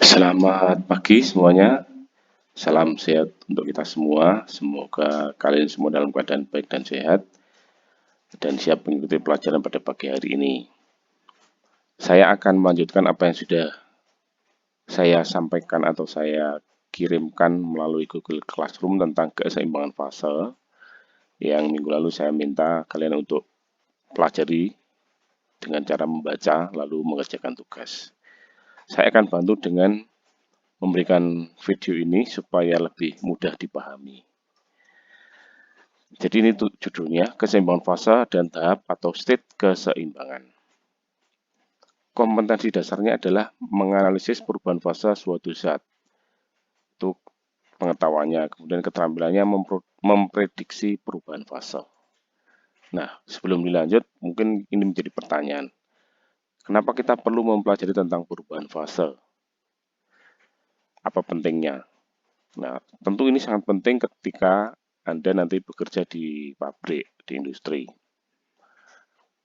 Selamat pagi semuanya, salam sehat untuk kita semua. Semoga kalian semua dalam keadaan baik dan sehat dan siap mengikuti pelajaran pada pagi hari ini. Saya akan melanjutkan apa yang sudah saya sampaikan atau saya kirimkan melalui Google Classroom tentang keseimbangan fase yang minggu lalu saya minta kalian untuk pelajari dengan cara membaca lalu mengerjakan tugas. Saya akan bantu dengan memberikan video ini supaya lebih mudah dipahami. Jadi ini judulnya, keseimbangan fase dan tahap atau state keseimbangan. Kompetensi dasarnya adalah menganalisis perubahan fase suatu zat. Itu pengetahuannya, kemudian keterampilannya memprediksi perubahan fase. Nah, sebelum dilanjut, mungkin ini menjadi pertanyaan. Kenapa kita perlu mempelajari tentang perubahan fase? Apa pentingnya? Nah, tentu ini sangat penting ketika Anda nanti bekerja di pabrik, di industri.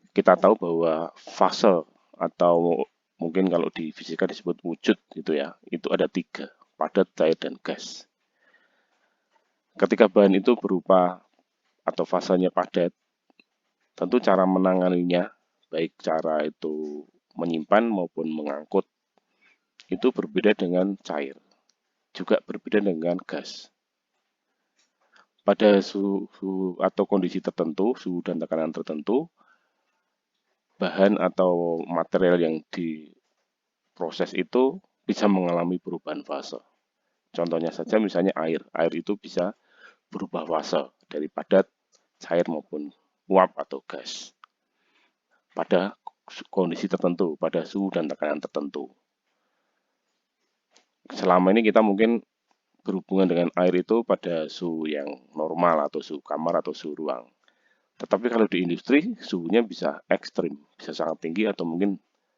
Kita tahu bahwa fase atau mungkin kalau di fisika disebut wujud gitu ya, itu ada 3, padat, cair, dan gas. Ketika bahan itu berupa atau fasenya padat, tentu cara menanganinya, baik cara itu menyimpan maupun mengangkut, itu berbeda dengan cair, juga berbeda dengan gas. Pada suhu atau kondisi tertentu, suhu dan tekanan tertentu, bahan atau material yang diproses itu bisa mengalami perubahan fase. Contohnya saja misalnya air. Air itu bisa berubah fase dari padat, cair maupun uap atau gas. Pada kondisi tertentu, pada suhu dan tekanan tertentu. Selama ini kita mungkin berhubungan dengan air itu pada suhu yang normal atau suhu kamar atau suhu ruang. Tetapi kalau di industri, suhunya bisa ekstrim, bisa sangat tinggi atau mungkin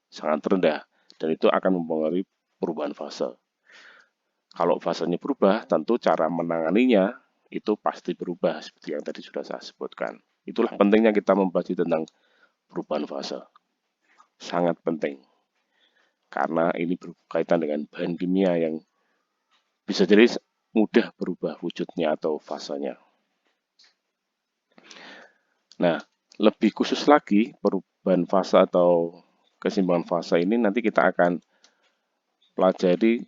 sangat rendah. Dan itu akan mempengaruhi perubahan fase. Kalau fasenya berubah, tentu cara menanganinya itu pasti berubah, seperti yang tadi sudah saya sebutkan. Itulah pentingnya kita mempelajari tentang perubahan fase. Sangat penting. Karena ini berkaitan dengan bahan kimia yang bisa jadi mudah berubah wujudnya atau fasenya. Nah, lebih khusus lagi, perubahan fase atau keseimbangan fase ini nanti kita akan pelajari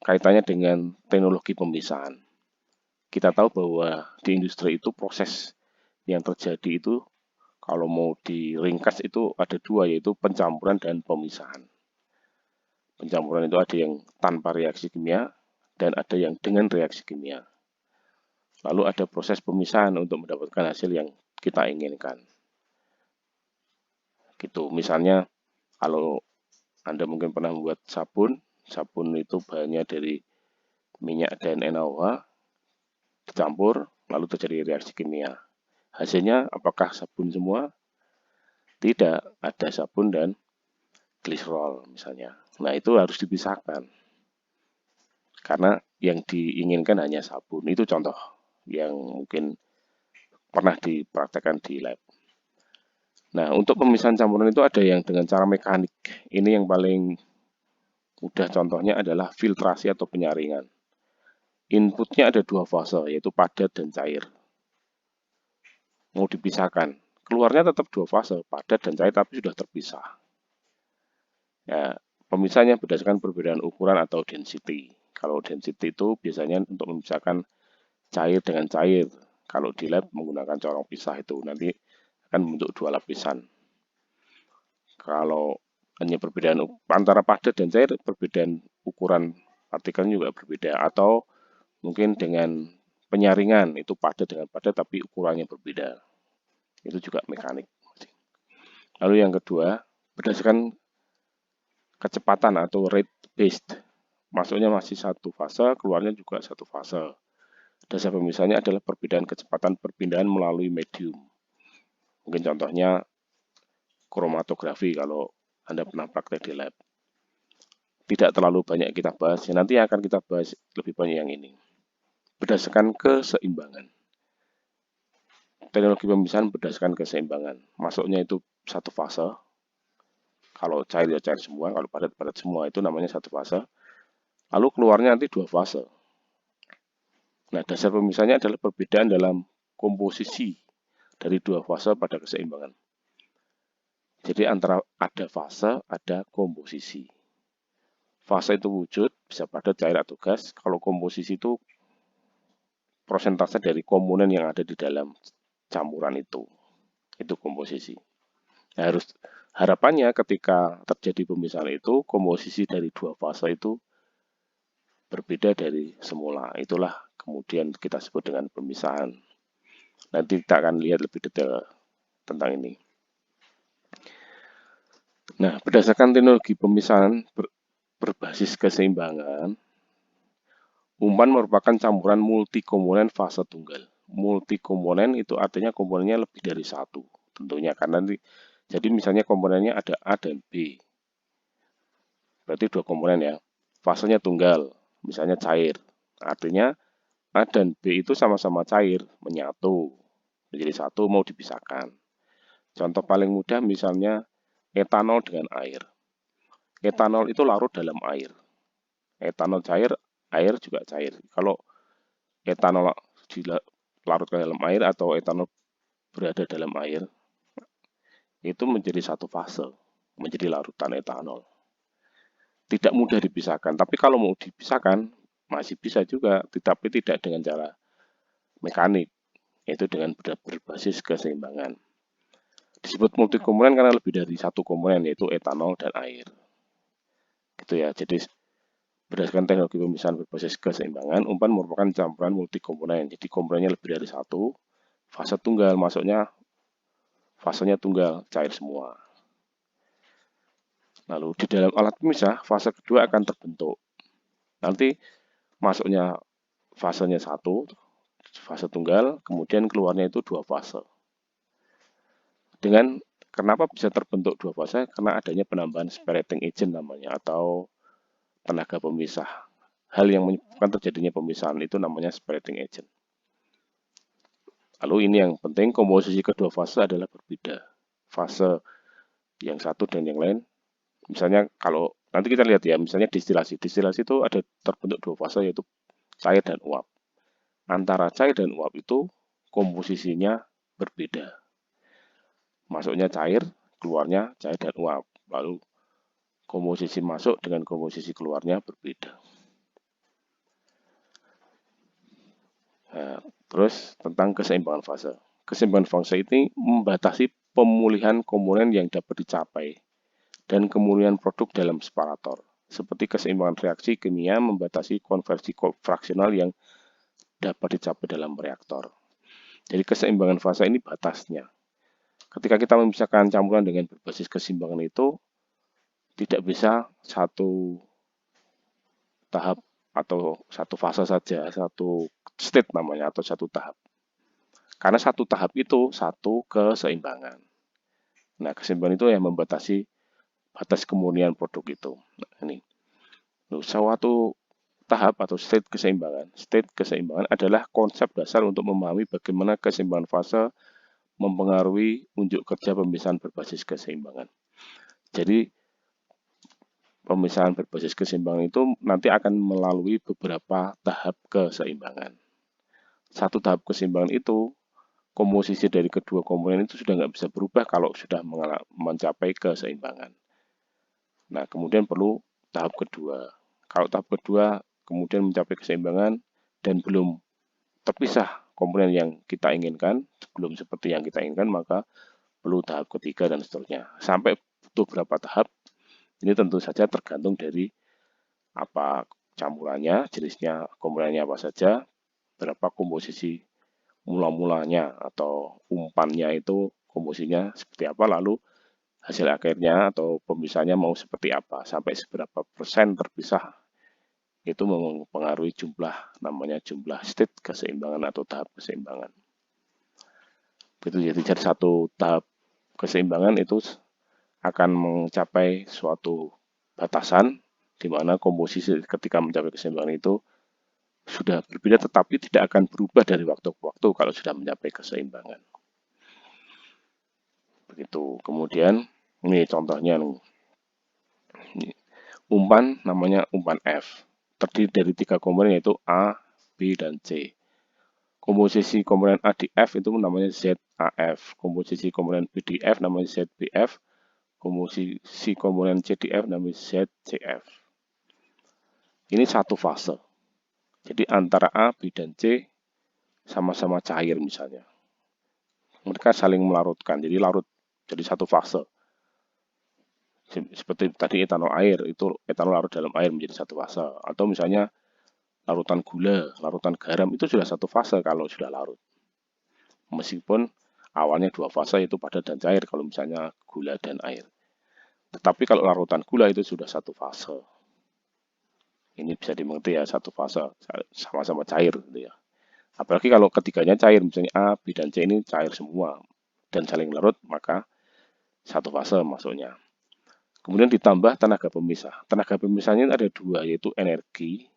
kaitannya dengan teknologi pemisahan. Kita tahu bahwa di industri itu proses yang terjadi itu kalau mau diringkas itu ada 2, yaitu pencampuran dan pemisahan. Pencampuran itu ada yang tanpa reaksi kimia dan ada yang dengan reaksi kimia. Lalu ada proses pemisahan untuk mendapatkan hasil yang kita inginkan. Gitu. Misalnya kalau Anda mungkin pernah membuat sabun, sabun itu bahannya dari minyak dan NaOH dicampur lalu terjadi reaksi kimia. Hasilnya apakah sabun semua? Tidak, ada sabun dan gliserol misalnya. Nah, itu harus dipisahkan. Karena yang diinginkan hanya sabun. Itu contoh yang mungkin pernah dipraktekkan di lab. Nah, untuk pemisahan campuran itu ada yang dengan cara mekanik. Ini yang paling mudah, contohnya adalah filtrasi atau penyaringan. Inputnya ada 2 fase, yaitu padat dan cair. Mau dipisahkan, keluarnya tetap 2 fase, padat dan cair, tapi sudah terpisah. Ya, pemisahnya berdasarkan perbedaan ukuran atau density. Kalau density itu biasanya untuk memisahkan cair dengan cair. Kalau di lab menggunakan corong pisah itu nanti akan membentuk 2 lapisan. Kalau hanya perbedaan antara padat dan cair, perbedaan ukuran partikelnya juga berbeda. Atau mungkin dengan penyaringan, itu padat dengan padat tapi ukurannya berbeda. Itu juga mekanik. Lalu yang kedua, berdasarkan kecepatan atau rate based. Masuknya masih 1 fase, keluarnya juga 1 fase. Dasar pemisahnya adalah perbedaan kecepatan perpindahan melalui medium. Mungkin contohnya kromatografi kalau Anda pernah praktek di lab. Tidak terlalu banyak kita bahas, nanti akan kita bahas lebih banyak yang ini. Berdasarkan keseimbangan. Teknologi pemisahan berdasarkan keseimbangan. Masuknya itu 1 fase, Kalau cair ya cair semua, kalau padat padat semua, itu namanya satu fase. Lalu keluarnya nanti dua fase. Nah, dasar pemisahnya adalah perbedaan dalam komposisi dari dua fase pada keseimbangan. Jadi antara ada fase, ada komposisi. Fase itu wujud, bisa padat, cair, atau gas. Kalau komposisi itu persentase dari komponen yang ada di dalam campuran itu. Itu komposisi. Nah, harapannya ketika terjadi pemisahan itu, komposisi dari dua fase itu berbeda dari semula. Itulah kemudian kita sebut dengan pemisahan. Nanti kita akan lihat lebih detail tentang ini. Nah, berdasarkan teknologi pemisahan berbasis keseimbangan, umpan merupakan campuran multikomponen fase tunggal. Multikomponen itu artinya komponennya lebih dari satu, tentunya karena jadi misalnya komponennya ada A dan B. Berarti dua komponen ya. Fasenya tunggal, misalnya cair. Artinya A dan B itu sama-sama cair, menyatu menjadi satu, mau dipisahkan. Contoh paling mudah misalnya etanol dengan air. Etanol itu larut dalam air. Etanol cair, air juga cair. Kalau etanol dilarutkan dalam air atau etanol berada dalam air, itu menjadi satu fase, menjadi larutan etanol. Tidak mudah dipisahkan, tapi kalau mau dipisahkan, masih bisa juga, tetapi tidak dengan cara mekanik, yaitu dengan berbasis keseimbangan. Disebut multikomponen karena lebih dari satu komponen, yaitu etanol dan air. Gitu ya, jadi berdasarkan teknologi pemisahan berbasis keseimbangan, umpan merupakan campuran multikomponen. Jadi komponennya lebih dari satu, fase tunggal, masuknya fasenya tunggal, cair semua. Lalu di dalam alat pemisah, fase kedua akan terbentuk. Nanti masuknya fasenya satu, fase tunggal, kemudian keluarnya itu dua fase. Dengan kenapa bisa terbentuk dua fase? Karena adanya penambahan separating agent namanya, atau tenaga pemisah. Hal yang menyebabkan terjadinya pemisahan itu namanya separating agent. Lalu ini yang penting, komposisi kedua fase adalah berbeda. Fase yang satu dan yang lain, misalnya kalau nanti kita lihat ya, misalnya distilasi. Distilasi itu ada terbentuk dua fase, yaitu cair dan uap. Antara cair dan uap itu komposisinya berbeda. Masuknya cair, keluarnya cair dan uap. Lalu komposisi masuk dengan komposisi keluarnya berbeda. Nah, terus tentang keseimbangan fase. Keseimbangan fase ini membatasi pemulihan komponen yang dapat dicapai dan kemuliaan produk dalam separator. Seperti keseimbangan reaksi kimia membatasi konversi fraksional yang dapat dicapai dalam reaktor. Jadi keseimbangan fase ini batasnya. Ketika kita memisahkan campuran dengan berbasis keseimbangan itu, tidak bisa satu tahap atau satu fase saja, satu state namanya, atau satu tahap. Karena satu tahap itu satu keseimbangan. Nah, keseimbangan itu yang membatasi batas kemurnian produk itu. Nah, ini. Suatu tahap atau state keseimbangan. State keseimbangan adalah konsep dasar untuk memahami bagaimana keseimbangan fase mempengaruhi unjuk kerja pemisahan berbasis keseimbangan. Jadi, pemisahan berbasis keseimbangan itu nanti akan melalui beberapa tahap keseimbangan. Satu tahap keseimbangan itu, komposisi dari kedua komponen itu sudah nggak bisa berubah kalau sudah mencapai keseimbangan. Nah, kemudian perlu tahap kedua. Kalau tahap kedua kemudian mencapai keseimbangan dan belum terpisah komponen yang kita inginkan, belum seperti yang kita inginkan, maka perlu tahap ketiga dan seterusnya. Sampai butuh berapa tahap, ini tentu saja tergantung dari apa campurannya, jenisnya komponennya apa saja, berapa komposisi mula-mulanya atau umpannya itu komposisinya seperti apa, lalu hasil akhirnya atau pemisahnya mau seperti apa, sampai seberapa persen terpisah, itu mempengaruhi jumlah, namanya jumlah state keseimbangan atau tahap keseimbangan. Begitu, jadi satu tahap keseimbangan itu akan mencapai suatu batasan di mana komposisi ketika mencapai keseimbangan itu sudah berbeda, tetapi tidak akan berubah dari waktu ke waktu kalau sudah mencapai keseimbangan. Begitu. Kemudian ini contohnya nih. Ini umpan namanya umpan F. Terdiri dari 3 komponen yaitu A, B, dan C. Komposisi komponen A di F itu namanya ZAF. Komposisi komponen B di F namanya ZBF. Komposisi komponen C di F namanya ZCF. Ini satu fase. Jadi antara A, B, dan C sama-sama cair misalnya. Mereka saling melarutkan, jadi larut, jadi satu fase. Seperti tadi etanol air, itu etanol larut dalam air menjadi satu fase. Atau misalnya larutan gula, larutan garam, itu sudah satu fase kalau sudah larut. Meskipun awalnya dua fase itu padat dan cair kalau misalnya gula dan air. Tetapi kalau larutan gula itu sudah satu fase. Ini bisa dimengerti ya, satu fase, sama-sama cair gitu ya. Apalagi kalau ketiganya cair, misalnya A, B, dan C ini cair semua dan saling larut, maka satu fase masuknya. Kemudian ditambah tenaga pemisah. Tenaga pemisahnya ada dua, yaitu energi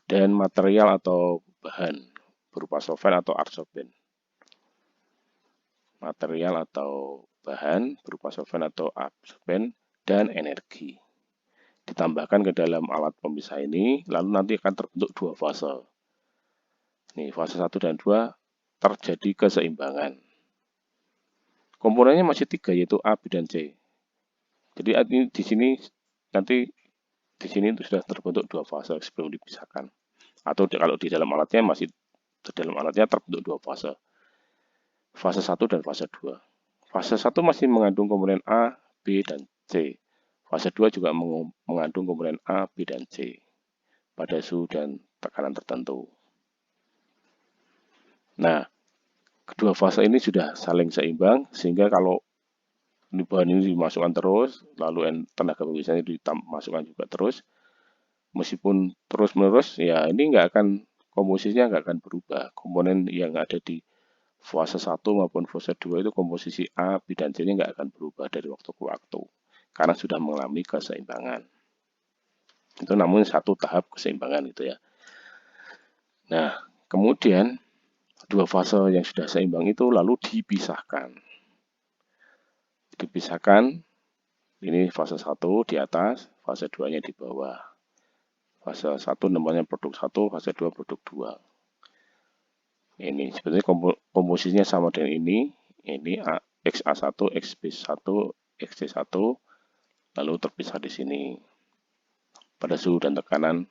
dan material atau bahan berupa solvent atau adsorben. Material atau bahan berupa solvent atau adsorben dan energi. Ditambahkan ke dalam alat pemisah ini, lalu nanti akan terbentuk dua fase. Nih, fase 1 dan 2 terjadi keseimbangan. Komponennya masih 3, yaitu A, B, dan C. Jadi di sini nanti di sini itu sudah terbentuk dua fase sebelum dipisahkan. Atau kalau di dalam alatnya masih terbentuk dua fase. Fase 1 dan fase 2. Fase 1 masih mengandung komponen A, B, dan C. Fase 2 juga mengandung komponen A, B, dan C pada suhu dan tekanan tertentu. Nah, kedua fase ini sudah saling seimbang sehingga kalau bahan ini dimasukkan terus, lalu tenaga pemisahnya dimasukkan juga terus, meskipun terus-menerus, ya ini komposisinya nggak akan berubah. Komponen yang ada di fase 1 maupun fase 2 itu komposisi A, B, dan C-nya nggak akan berubah dari waktu ke waktu, karena sudah mengalami keseimbangan. Itu namun satu tahap keseimbangan itu ya. Nah, kemudian dua fase yang sudah seimbang itu lalu dipisahkan. Ini fase 1 di atas, fase 2-nya di bawah. Fase 1 namanya produk 1, fase 2 produk 2. Ini sebenarnya komposisinya sama dengan ini XA1, XB1, XC1, lalu terpisah di sini pada suhu dan tekanan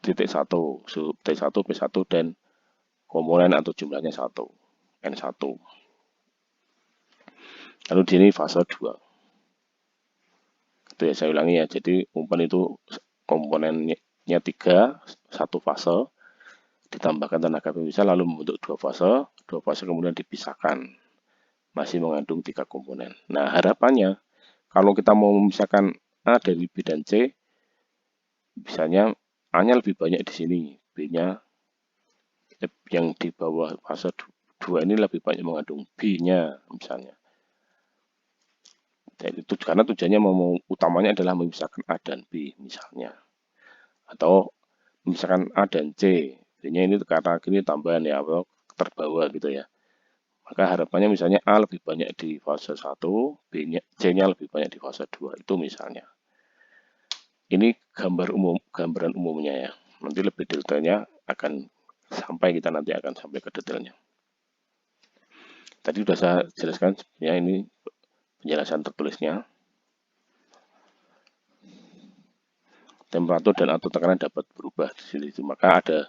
titik 1, suhu T1, P1, dan komponen atau jumlahnya 1, N1. Lalu di sini fase 2. Itu ya, saya ulangi ya, jadi umpan itu komponennya 3, satu fase, ditambahkan tenaga pemisah lalu membentuk dua fase kemudian dipisahkan, masih mengandung 3 komponen. Nah, harapannya kalau kita mau memisahkan A dari B dan C, misalnya A-nya lebih banyak di sini, B-nya yang di bawah fase 2 ini lebih banyak mengandung B-nya misalnya. Dan itu karena tujuannya utamanya adalah memisahkan A dan B misalnya. Atau memisahkan A dan C, B-nya ini karena gini tambahan ya, atau terbawa gitu ya. Maka harapannya misalnya A lebih banyak di fase 1, C-nya lebih banyak di fase 2, itu misalnya. Ini gambaran umumnya ya. Nanti lebih detailnya kita nanti akan sampai ke detailnya. Tadi sudah saya jelaskan sebenarnya ini penjelasan tertulisnya. Temperatur dan atau tekanan dapat berubah di sini. Maka ada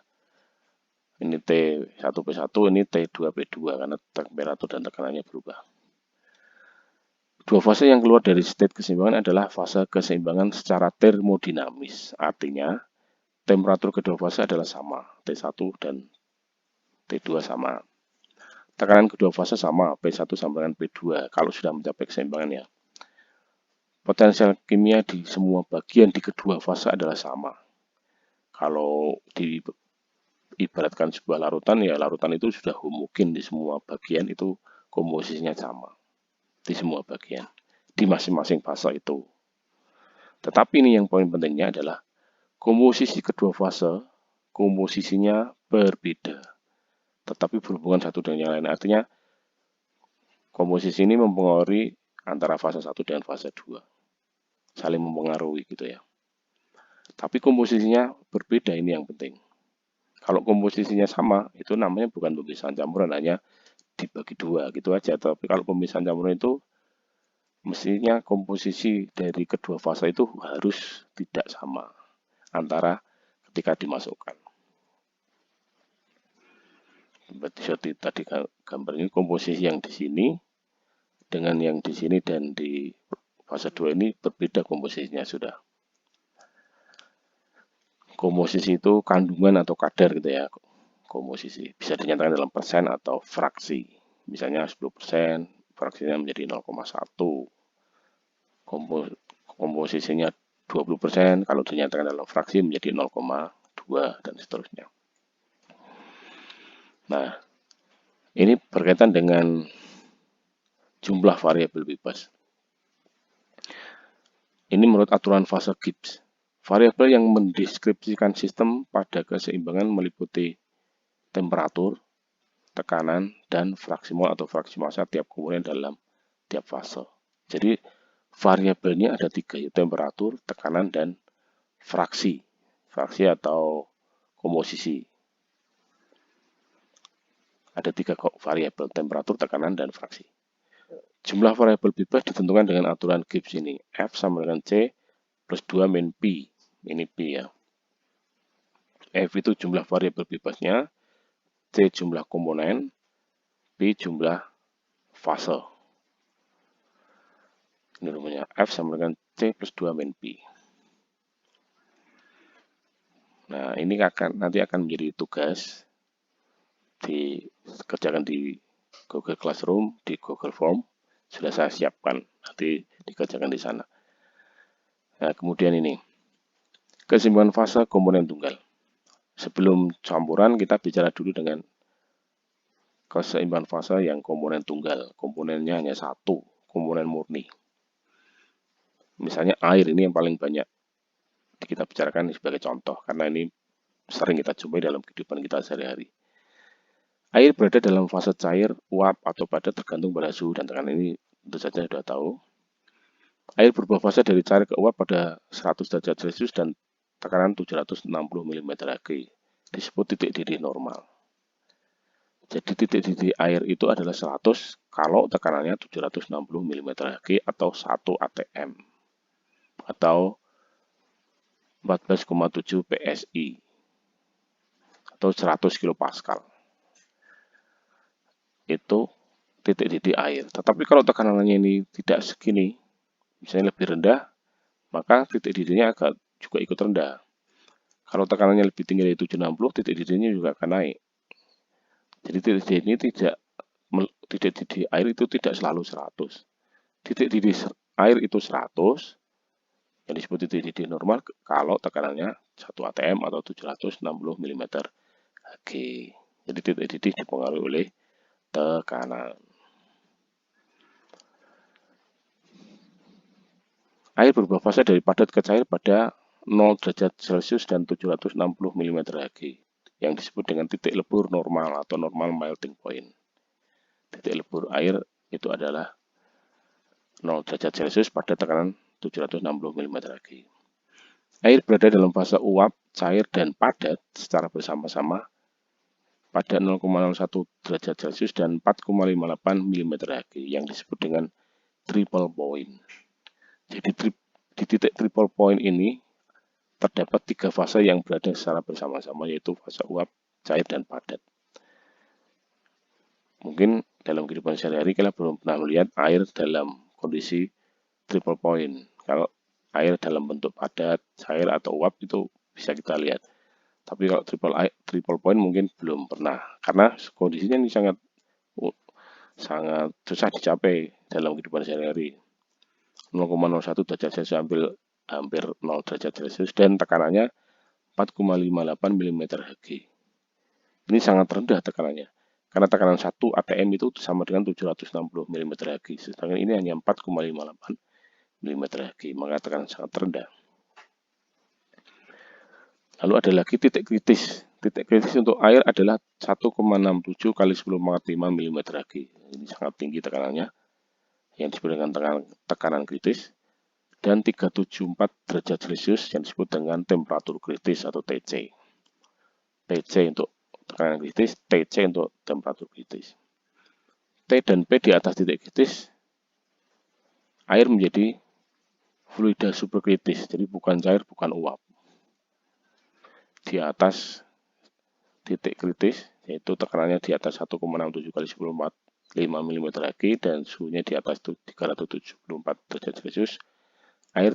ini T1P1, ini T2P2 karena temperatur dan tekanannya berubah. Dua fase yang keluar dari state keseimbangan adalah fase keseimbangan secara termodinamis. Artinya, temperatur kedua fase adalah sama, T1 dan T2 sama. Tekanan kedua fase sama, P1 sama dengan P2 kalau sudah mencapai keseimbangan ya. Potensial kimia di semua bagian di kedua fase adalah sama. Kalau diibaratkan sebuah larutan, ya larutan itu sudah homogen di semua bagian, itu komposisinya sama di semua bagian, di masing-masing fase itu. Tetapi ini yang poin pentingnya adalah komposisi kedua fase, komposisinya berbeda, tetapi berhubungan satu dengan yang lain. Artinya, komposisi ini mempengaruhi antara fase 1 dengan fase 2. Saling mempengaruhi gitu ya. Tapi komposisinya berbeda, ini yang penting. Kalau komposisinya sama, itu namanya bukan pemisahan campuran, hanya dibagi dua gitu aja. Tapi kalau pemisahan campuran itu mestinya komposisi dari kedua fase itu harus tidak sama antara ketika dimasukkan. Berarti tadi gambarnya komposisi yang di sini dengan yang di sini dan di fase 2 ini berbeda komposisinya sudah. Komposisi itu kandungan atau kadar gitu ya. Komposisi bisa dinyatakan dalam persen atau fraksi. Misalnya 10%, fraksinya menjadi 0,1. Komposisinya 20%, kalau dinyatakan dalam fraksi menjadi 0,2 dan seterusnya. Nah, ini berkaitan dengan jumlah variabel bebas. Ini menurut aturan fase Gibbs. Variabel yang mendeskripsikan sistem pada keseimbangan meliputi temperatur, tekanan, dan fraksi mol atau fraksi massa tiap komponen dalam tiap fase. Jadi variabelnya ada 3, yaitu temperatur, tekanan, dan fraksi. Fraksi atau komposisi. Ada 3 variabel, temperatur, tekanan, dan fraksi. Jumlah variabel bebas ditentukan dengan aturan Gibbs ini. F sama dengan C plus 2 min P. Ini P ya. F itu jumlah variabel bebasnya, C jumlah komponen, P jumlah fase. Ini namanya F sama dengan C plus 2 min P. Nah, ini nanti akan menjadi tugas dikerjakan di Google Classroom, di Google Form. Sudah saya siapkan, nanti dikerjakan di sana. Nah, kemudian ini, keseimbangan fase komponen tunggal. Sebelum campuran, kita bicara dulu dengan keseimbangan fase yang komponen tunggal. Komponennya hanya satu, komponen murni. Misalnya air, ini yang paling banyak kita bicarakan sebagai contoh, karena ini sering kita jumpai dalam kehidupan kita sehari-hari. Air berada dalam fase cair, uap, atau padat tergantung pada suhu dan tekanan. Ini tentu saja sudah tahu. Air berubah fase dari cair ke uap pada 100 derajat Celcius dan tekanan 760 mm Hg. Disebut titik didih normal. Jadi titik didih air itu adalah 100 kalau tekanannya 760 mm Hg atau 1 atm atau 14,7 PSI atau 100 kPa. Itu titik didih air. Tetapi kalau tekanannya ini tidak segini, misalnya lebih rendah, maka titik didihnya juga ikut rendah. Kalau tekanannya lebih tinggi dari 760, titik didihnya juga akan naik. Jadi titik didih ini titik didih air itu tidak selalu 100. Titik didih air itu 100, yang disebut titik didih normal kalau tekanannya 1 atm atau 760 mm Hg. Jadi titik didih dipengaruhi oleh tekanan. Air berubah fase dari padat ke cair pada 0 derajat Celcius dan 760 mm Hg, yang disebut dengan titik lebur normal atau normal melting point. Titik lebur air itu adalah 0 derajat Celcius pada tekanan 760 mm Hg. Air berada dalam fase uap, cair, dan padat secara bersama-sama pada 0,01 derajat Celcius dan 4,58 mm Hg, yang disebut dengan triple point. Jadi di titik triple point ini terdapat 3 fase yang berada secara bersama-sama, yaitu fase uap, cair, dan padat. Mungkin dalam kehidupan sehari-hari kita belum pernah melihat air dalam kondisi triple point. Kalau air dalam bentuk padat, cair, atau uap itu bisa kita lihat. Tapi kalau triple point mungkin belum pernah, karena kondisinya ini sangat susah dicapai dalam kehidupan sehari-hari. 0,01 derajat Celcius hampir 0 derajat Celcius dan tekanannya 4,58 mm Hg. Ini sangat rendah tekanannya, karena tekanan 1 atm itu sama dengan 760 mm Hg, sedangkan ini hanya 4,58 mm Hg, maka tekanan sangat rendah. Lalu ada lagi titik kritis. Titik kritis untuk air adalah 1,67 kali 10⁻⁵ mm Hg. Ini sangat tinggi tekanannya. yang disebut dengan tekanan kritis, dan 374 derajat Celcius yang disebut dengan temperatur kritis atau TC. TC untuk tekanan kritis, TC untuk temperatur kritis. T dan P di atas titik kritis, air menjadi fluida superkritis, jadi bukan cair, bukan uap. Di atas titik kritis, yaitu tekanannya di atas 1,67 kali 10⁴ 5 mm lagi, dan suhunya di atas 374 derajat Celcius, air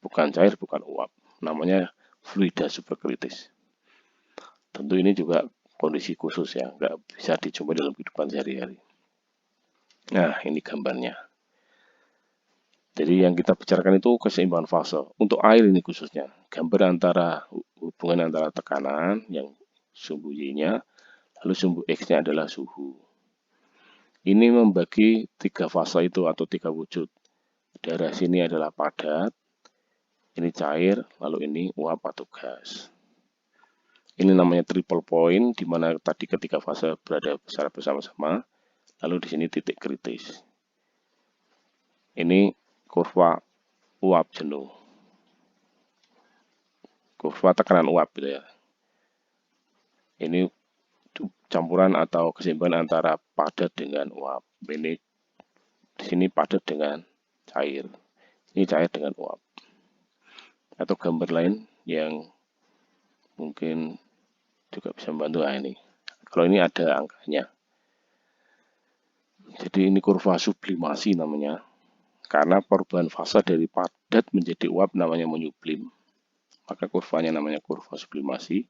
bukan cair, bukan uap. Namanya fluida superkritis. Tentu ini juga kondisi khusus ya, nggak bisa dijumpai dalam kehidupan sehari-hari. Nah, ini gambarnya. Jadi yang kita bicarakan itu keseimbangan fase. Untuk air ini khususnya, gambar antara hubungan antara tekanan yang sumbu Y-nya, lalu sumbu X-nya adalah suhu. Ini membagi 3 fase itu atau 3 wujud. Daerah sini adalah padat, ini cair, lalu ini uap atau gas. Ini namanya triple point, di mana tadi ketiga fase berada secara bersama-sama. Lalu di sini titik kritis. Ini kurva uap jenuh. Kurva tekanan uap gitu ya. Ini campuran atau keseimbangan antara padat dengan uap. Ini di sini padat dengan cair. Ini cair dengan uap. Atau gambar lain yang mungkin juga bisa membantu. Nah, ini. Kalau ini ada angkanya. Jadi ini kurva sublimasi namanya. Karena perubahan fase dari padat menjadi uap namanya menyublim. Maka kurvanya namanya kurva sublimasi.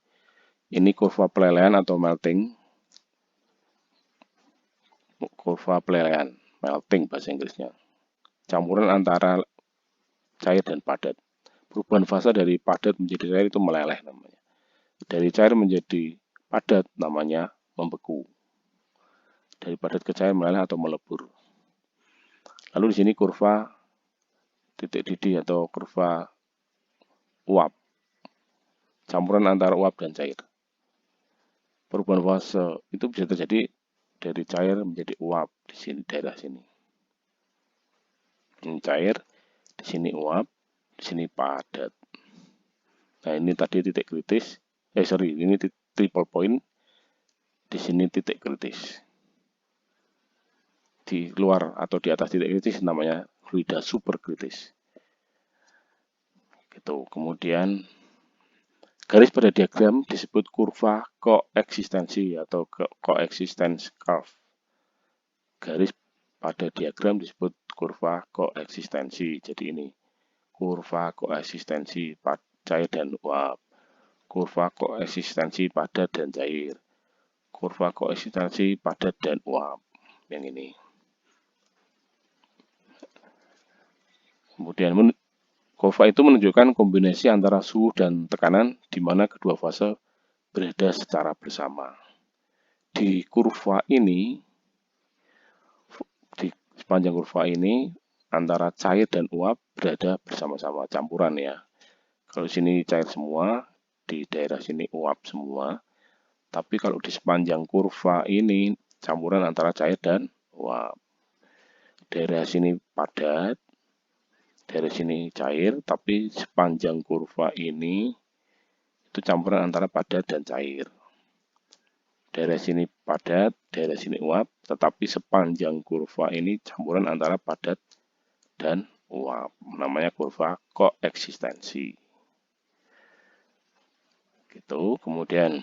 Ini kurva pelelehan atau melting. Kurva pelelehan, melting bahasa Inggrisnya. Campuran antara cair dan padat. Perubahan fase dari padat menjadi cair itu meleleh namanya. Dari cair menjadi padat namanya membeku. Dari padat ke cair meleleh atau melebur. Lalu di sini kurva titik didih atau kurva uap. Campuran antara uap dan cair. Perubahan fase itu bisa terjadi dari cair menjadi uap di sini, daerah sini. Ini cair, di sini uap, di sini padat. Nah, ini tadi titik kritis. Ini triple point. Di sini titik kritis. Di luar atau di atas titik kritis namanya fluida superkritis. Gitu. Kemudian garis pada diagram disebut kurva koeksistensi atau coexistence curve. Garis pada diagram disebut kurva koeksistensi. Jadi ini kurva koeksistensi cair dan uap. Kurva koeksistensi padat dan cair. Kurva koeksistensi padat dan uap. Yang ini. Kemudian kurva itu menunjukkan kombinasi antara suhu dan tekanan di mana kedua fase berada secara bersama. Di kurva ini, di sepanjang kurva ini, antara cair dan uap berada bersama-sama, campuran ya. Kalau sini cair semua, di daerah sini uap semua. Tapi kalau di sepanjang kurva ini, campuran antara cair dan uap. Daerah sini padat, daerah sini cair, tapi sepanjang kurva ini itu campuran antara padat dan cair. Daerah sini padat, daerah sini uap, tetapi sepanjang kurva ini campuran antara padat dan uap. Namanya kurva koeksistensi. Gitu. Kemudian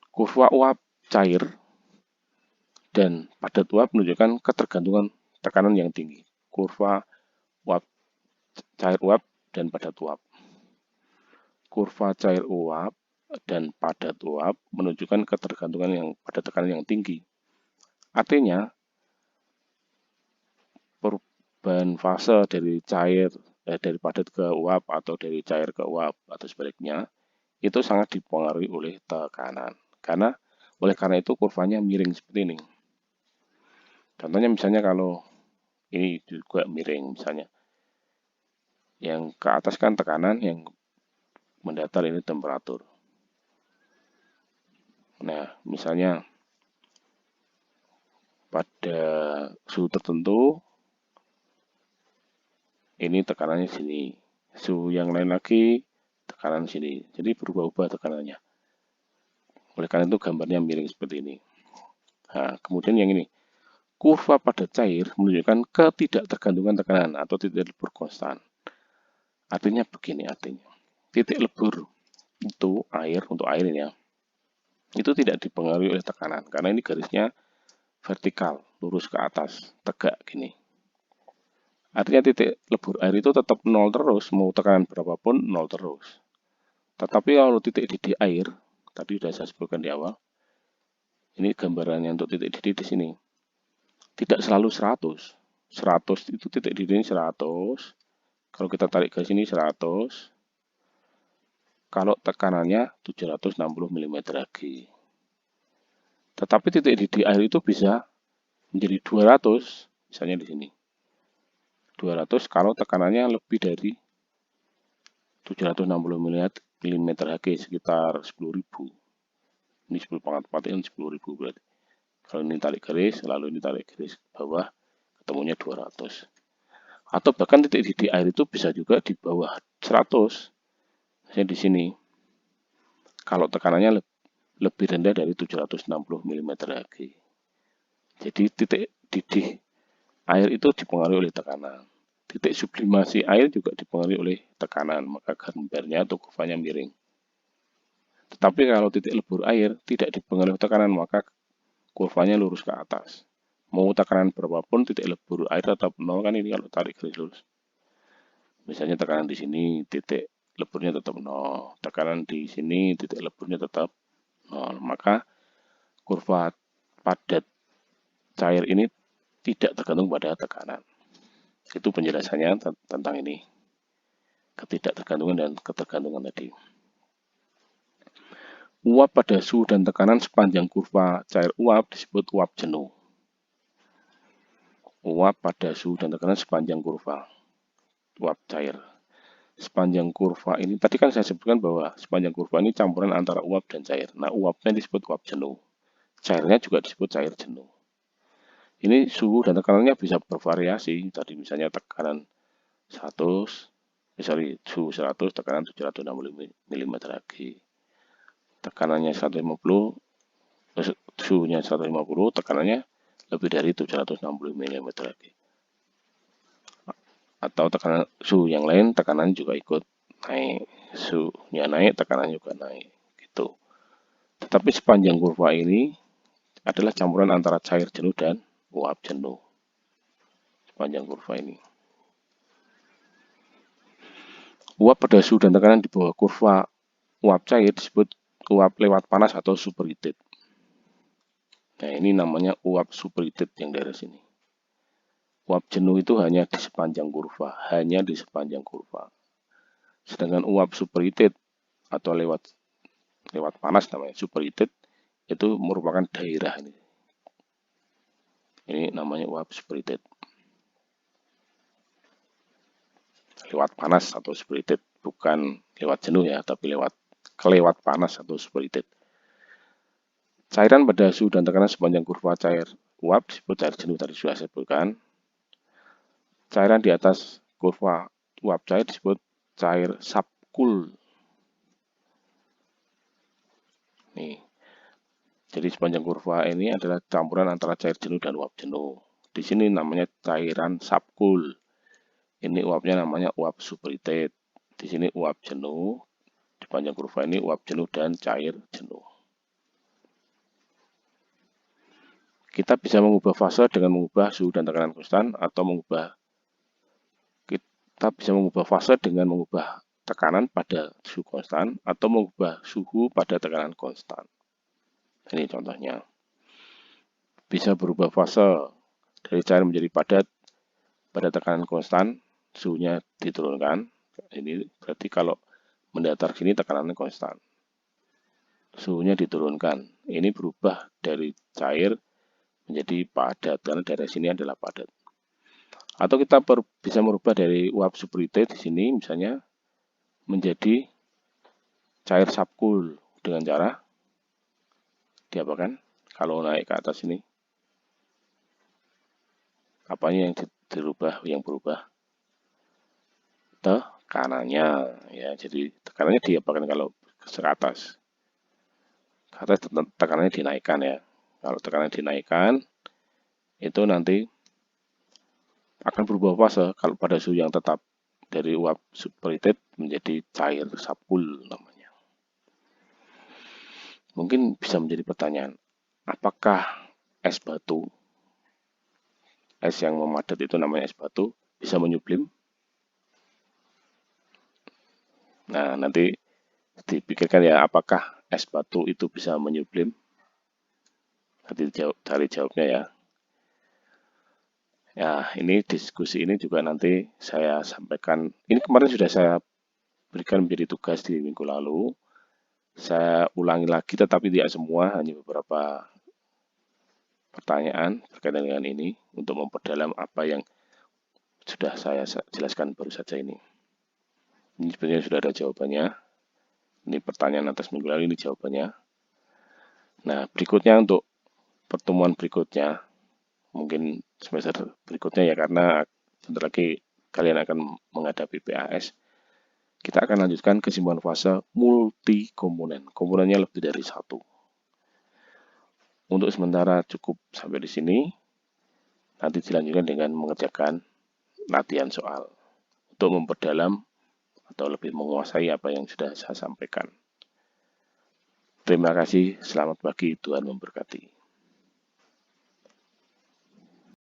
kurva uap cair dan padat uap menunjukkan ketergantungan tekanan yang tinggi. Kurva uap cair uap dan padat uap. Kurva cair uap dan padat uap menunjukkan ketergantungan yang pada tekanan yang tinggi. Artinya, perubahan fase dari dari padat ke uap atau dari cair ke uap atau sebaliknya, itu sangat dipengaruhi oleh tekanan. Oleh karena itu kurvanya miring seperti ini. Contohnya misalnya kalau ini juga miring misalnya. Yang ke atas kan tekanan, yang mendatar ini temperatur. Nah, misalnya pada suhu tertentu Ini tekanannya sini. Suhu yang lain lagi tekanan sini. Jadi berubah-ubah tekanannya. Oleh karena itu gambarnya miring seperti ini. Nah, kemudian yang ini. Kurva pada cair menunjukkan ketidaktergantungan tekanan atau titik lebur konstan. Artinya begini artinya. Titik lebur itu air, untuk air ini ya, itu tidak dipengaruhi oleh tekanan. Karena ini garisnya vertikal, lurus ke atas, tegak gini. Artinya titik lebur air itu tetap nol terus, mau tekanan berapapun nol terus. Tetapi kalau titik didih air, tadi sudah saya sebutkan di awal, ini gambarannya untuk titik didih di sini. Tidak selalu 100. 100 itu titik didih 100. Kalau kita tarik ke sini 100. Kalau tekanannya 760 mm lagi. Tetapi titik didih air itu bisa menjadi 200, misalnya di sini. 200 kalau tekanannya lebih dari 760 mm Hg, sekitar 10.000. Ini 10 pangkat 4 ini 10.000 berarti. Kalau ini tarik garis, lalu ini tarik garis ke bawah, ketemunya 200. Atau bahkan titik didih air itu bisa juga di bawah 100. Misalnya di sini. Kalau tekanannya lebih rendah dari 760 mm Hg. Jadi titik didih air itu dipengaruhi oleh tekanan. Titik sublimasi air juga dipengaruhi oleh tekanan, maka gambarnya atau kurvanya miring. Tetapi kalau titik lebur air tidak dipengaruhi tekanan, maka kurvanya lurus ke atas. Mau tekanan berapapun, titik lebur air tetap nol kan ini kalau tarik garis lurus. Misalnya tekanan di sini, titik leburnya tetap nol. Tekanan di sini, titik leburnya tetap nol. Maka kurva padat cair ini tidak tergantung pada tekanan. Itu penjelasannya tentang ini. Ketidaktergantungan dan ketergantungan tadi. Uap pada suhu dan tekanan sepanjang kurva cair uap disebut uap jenuh. Uap pada suhu dan tekanan sepanjang kurva uap cair. Sepanjang kurva ini, tadi kan saya sebutkan bahwa sepanjang kurva ini campuran antara uap dan cair. Nah, uapnya disebut uap jenuh. Cairnya juga disebut cair jenuh. Ini suhu dan tekanannya bisa bervariasi. Tadi misalnya tekanan 100, suhu 100, tekanan 760 mm lagi. Tekanannya 150, suhunya 150, tekanannya lebih dari 760 mm lagi. Atau tekanan suhu yang lain, tekanan juga ikut naik. Suhunya naik, tekanan juga naik. Gitu. Tetapi sepanjang kurva ini adalah campuran antara cair jenuh dan uap jenuh. Sepanjang kurva ini. Uap pada suhu dan tekanan di bawah kurva uap cair disebut uap lewat panas atau superheated. Nah, ini namanya uap superheated yang dari sini. Uap jenuh itu hanya di sepanjang kurva, hanya di sepanjang kurva. Sedangkan uap superheated atau lewat panas namanya superheated itu merupakan daerah ini. Ini namanya uap superheated. Lewat panas atau superheated, bukan lewat jenuh ya, tapi kelewat panas atau superheated. Cairan pada suhu dan tekanan sepanjang kurva cair uap disebut cair jenuh, tadi sudah saya sebutkan. Cairan di atas kurva uap cair disebut cair subcool. Nih. Jadi sepanjang kurva ini adalah campuran antara cair jenuh dan uap jenuh. Di sini namanya cairan subcool. Ini uapnya namanya uap superheated. Di sini uap jenuh. Di panjang kurva ini uap jenuh dan cair jenuh. Kita bisa mengubah fase dengan mengubah suhu dan tekanan konstan atau kita bisa mengubah fase dengan mengubah tekanan pada suhu konstan atau mengubah suhu pada tekanan konstan. Ini contohnya. Bisa berubah fase dari cair menjadi padat pada tekanan konstan, suhunya diturunkan. Ini berarti kalau mendatar sini tekanannya konstan. Suhunya diturunkan. Ini berubah dari cair menjadi padat karena daerah sini adalah padat. Atau kita bisa merubah dari uap superheated di sini misalnya menjadi cair subcool dengan cara diapakan? Kalau naik ke atas ini, apanya yang dirubah, yang berubah? tekanannya ya. Jadi tekanannya diapakan kalau ke atas? Ke atas tekanannya dinaikkan ya. Kalau tekanan dinaikkan itu nanti akan berubah fase kalau pada suhu yang tetap dari uap superheated menjadi cair sapul namanya. Mungkin bisa menjadi pertanyaan, apakah es batu, es yang memadat itu namanya es batu, bisa menyublim? Nah, nanti dipikirkan ya, apakah es batu itu bisa menyublim? Nanti cari jawabnya ya. Ya, ini diskusi ini juga nanti saya sampaikan. Ini kemarin sudah saya berikan menjadi tugas di minggu lalu. Saya ulangi lagi, tetapi tidak semua, hanya beberapa pertanyaan berkaitan dengan ini untuk memperdalam apa yang sudah saya jelaskan baru saja ini. Ini sebenarnya sudah ada jawabannya. Ini pertanyaan atas minggu lalu, ini jawabannya. Nah, berikutnya untuk pertemuan berikutnya, mungkin semester berikutnya ya, karena bentar lagi kalian akan menghadapi PAS. Kita akan lanjutkan kesimpulan fase multi komponen. Komponennya lebih dari satu. Untuk sementara cukup sampai di sini. Nanti dilanjutkan dengan mengerjakan latihan soal untuk memperdalam atau lebih menguasai apa yang sudah saya sampaikan. Terima kasih, selamat pagi, Tuhan memberkati.